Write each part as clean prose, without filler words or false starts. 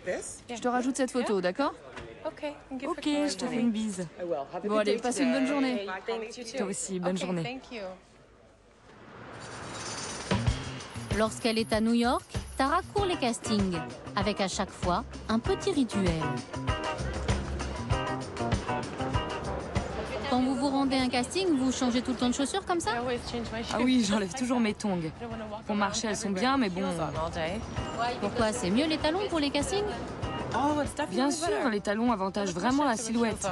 Je te rajoute cette photo, d'accord? Ok, je te fais une bise. Bon, allez, passe une bonne journée. Toi aussi, bonne journée. Lorsqu'elle est à New York, Tara court les castings, avec à chaque fois un petit rituel. Quand vous vous rendez à un casting, vous changez tout le temps de chaussures comme ça? Ah oui, j'enlève toujours mes tongs. Pour marcher, elles sont bien, mais bon... Pourquoi? C'est mieux les talons pour les castings? Bien sûr, les talons avantagent vraiment la silhouette.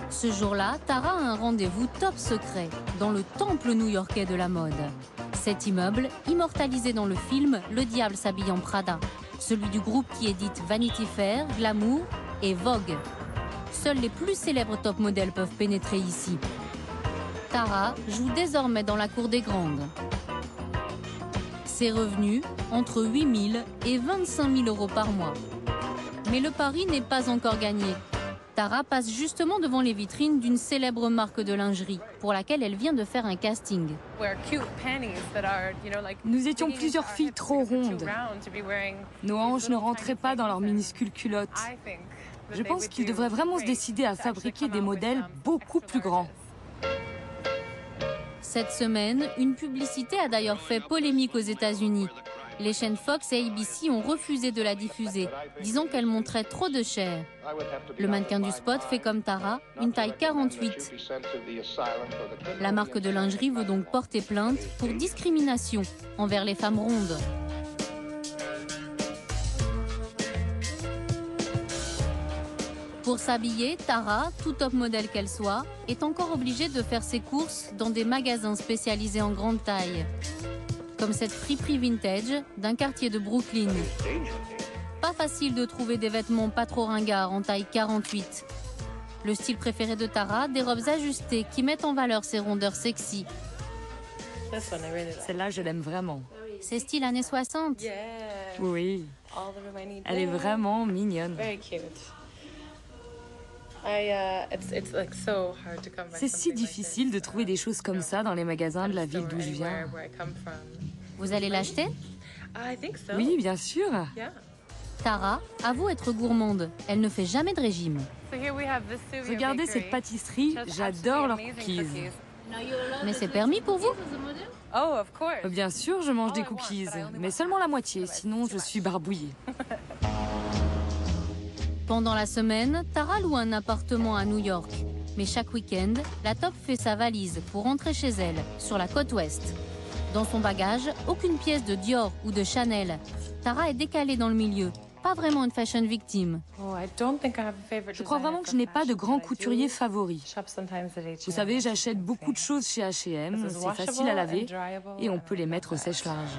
Ce jour-là, Tara a un rendez-vous top secret dans le temple new-yorkais de la mode. Cet immeuble, immortalisé dans le film Le Diable s'habille en Prada, celui du groupe qui édite Vanity Fair, Glamour et Vogue. Seuls les plus célèbres top modèles peuvent pénétrer ici. Tara joue désormais dans la cour des grandes. Ses revenus, entre 8 000 et 25 000 euros par mois. Mais le pari n'est pas encore gagné. Tara passe justement devant les vitrines d'une célèbre marque de lingerie, pour laquelle elle vient de faire un casting. Nous étions plusieurs filles trop rondes. Nos hanches ne rentraient pas dans leurs minuscules culottes. Je pense qu'ils devraient vraiment se décider à fabriquer des modèles beaucoup plus grands. Cette semaine, une publicité a d'ailleurs fait polémique aux États-Unis. Les chaînes Fox et ABC ont refusé de la diffuser, disant qu'elle montrait trop de chair. Le mannequin du spot fait comme Tara, une taille 48. La marque de lingerie veut donc porter plainte pour discrimination envers les femmes rondes. Pour s'habiller, Tara, tout top modèle qu'elle soit, est encore obligée de faire ses courses dans des magasins spécialisés en grande taille. Comme cette friperie vintage d'un quartier de Brooklyn. Pas facile de trouver des vêtements pas trop ringards en taille 48. Le style préféré de Tara, des robes ajustées qui mettent en valeur ses rondeurs sexy. Celle-là, je l'aime vraiment. C'est style années 60. Oui. Elle est vraiment mignonne. C'est si difficile de trouver des choses comme ça dans les magasins de la ville d'où je viens. Vous allez l'acheter? Oui, bien sûr. Tara avoue être gourmande. Elle ne fait jamais de régime. Regardez cette pâtisserie, j'adore leurs cookies. Mais c'est permis pour vous? Bien sûr, je mange des cookies, mais seulement la moitié, sinon je suis barbouillée. Pendant la semaine, Tara loue un appartement à New York. Mais chaque week-end, la top fait sa valise pour rentrer chez elle, sur la côte ouest. Dans son bagage, aucune pièce de Dior ou de Chanel. Tara est décalée dans le milieu, pas vraiment une fashion victime. Je crois vraiment que je n'ai pas de grand couturier favori. Vous savez, j'achète beaucoup de choses chez H&M, c'est facile à laver et on peut les mettre au sèche-linge.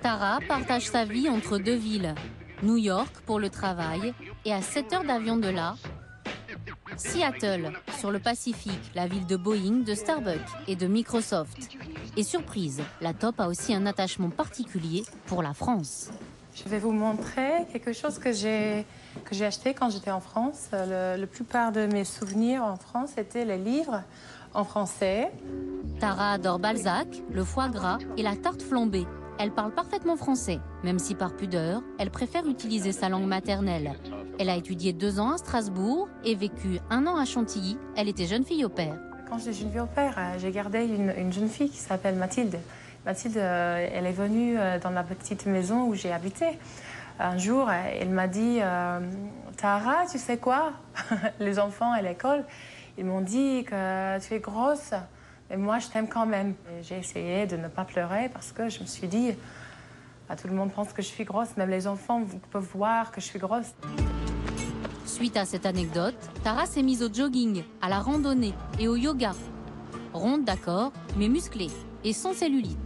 Tara partage sa vie entre deux villes. New York pour le travail et à 7 heures d'avion de là, Seattle, sur le Pacifique, la ville de Boeing, de Starbucks et de Microsoft. Et surprise, la top a aussi un attachement particulier pour la France. Je vais vous montrer quelque chose que j'ai acheté quand j'étais en France. La plupart de mes souvenirs en France étaient les livres en français. Tara adore Balzac, le foie gras et la tarte flambée. Elle parle parfaitement français, même si par pudeur, elle préfère utiliser sa langue maternelle. Elle a étudié 2 ans à Strasbourg et vécu 1 an à Chantilly. Elle était jeune fille au père. Quand j'étais jeune fille au père, j'ai gardé une jeune fille qui s'appelle Mathilde. Mathilde, elle est venue dans la petite maison où j'ai habité. Un jour, elle m'a dit « Tara, tu sais quoi ?» Les enfants à l'école, ils m'ont dit que tu es grosse. Mais moi, je t'aime quand même. J'ai essayé de ne pas pleurer parce que je me suis dit, tout le monde pense que je suis grosse, même les enfants peuvent voir que je suis grosse. Suite à cette anecdote, Tara s'est mise au jogging, à la randonnée et au yoga. Ronde, d'accord, mais musclée et sans cellulite.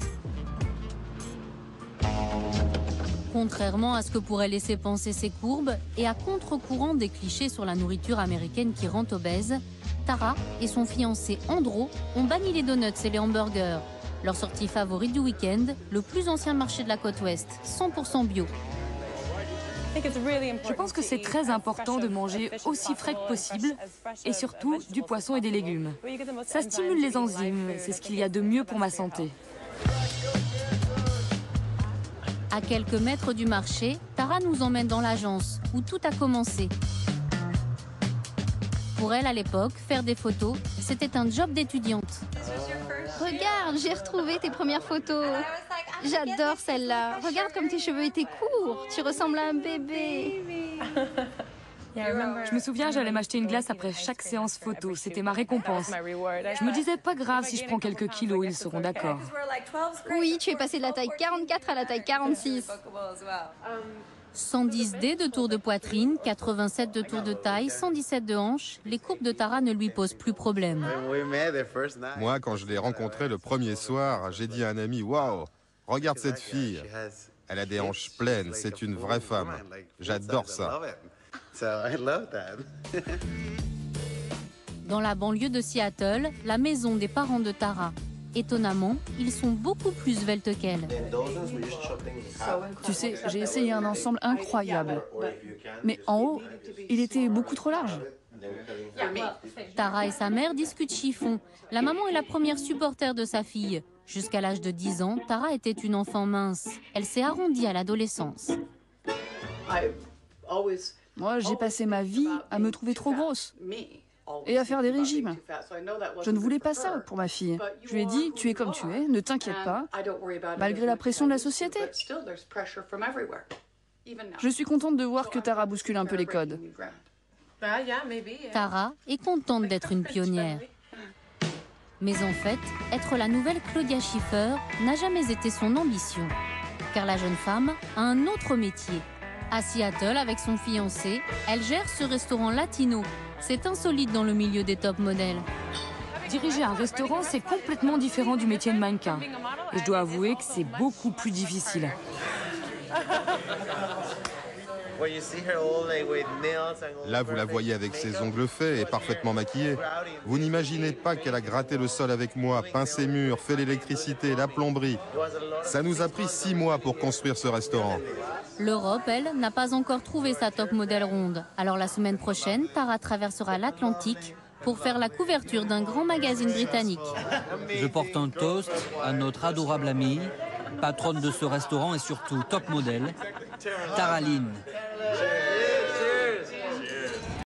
Contrairement à ce que pourraient laisser penser ses courbes et à contre-courant des clichés sur la nourriture américaine qui rend obèse, Tara et son fiancé Andro ont banni les donuts et les hamburgers. Leur sortie favorite du week-end, le plus ancien marché de la côte ouest, 100% bio. Je pense que c'est très important de manger aussi frais que possible et surtout du poisson et des légumes. Ça stimule les enzymes, c'est ce qu'il y a de mieux pour ma santé. À quelques mètres du marché, Tara nous emmène dans l'agence, où tout a commencé. Pour elle, à l'époque, faire des photos, c'était un job d'étudiante. Regarde, j'ai retrouvé tes premières photos. J'adore celle-là. Regarde comme tes cheveux étaient courts. Tu ressembles à un bébé. Je me souviens, j'allais m'acheter une glace après chaque séance photo. C'était ma récompense. Je me disais, pas grave si je prends quelques kilos, ils seront d'accord. Oui, tu es passé de la taille 44 à la taille 46. 110D de tour de poitrine, 87 de tour de taille, 117 de hanche, les courbes de Tara ne lui posent plus problème. Moi, quand je l'ai rencontrée le premier soir, j'ai dit à un ami, « Waouh, regarde cette fille. Elle a des hanches pleines, c'est une vraie femme. J'adore ça. » Dans la banlieue de Seattle, la maison des parents de Tara. Étonnamment, ils sont beaucoup plus sveltes qu'elle. Tu sais, j'ai essayé un ensemble incroyable. Mais en haut, il était beaucoup trop large. Tara et sa mère discutent chiffon. La maman est la première supporter de sa fille. Jusqu'à l'âge de 10 ans, Tara était une enfant mince. Elle s'est arrondie à l'adolescence. Moi, j'ai passé ma vie à me trouver trop grosse et à faire des régimes. Je ne voulais pas ça pour ma fille. Je lui ai dit, tu es comme tu es, ne t'inquiète pas, malgré la pression de la société. Je suis contente de voir que Tara bouscule un peu les codes. Tara est contente d'être une pionnière. Mais en fait, être la nouvelle Claudia Schiffer n'a jamais été son ambition. Car la jeune femme a un autre métier. À Seattle, avec son fiancé, elle gère ce restaurant latino. C'est insolite dans le milieu des top modèles. Diriger un restaurant, c'est complètement différent du métier de mannequin. Et je dois avouer que c'est beaucoup plus difficile. Là, vous la voyez avec ses ongles faits et parfaitement maquillée. Vous n'imaginez pas qu'elle a gratté le sol avec moi, peint ses murs, fait l'électricité, la plomberie. Ça nous a pris 6 mois pour construire ce restaurant. L'Europe, elle, n'a pas encore trouvé sa top modèle ronde. Alors la semaine prochaine, Tara traversera l'Atlantique pour faire la couverture d'un grand magazine britannique. Je porte un toast à notre adorable amie, patronne de ce restaurant et surtout top modèle, Tara Lynn.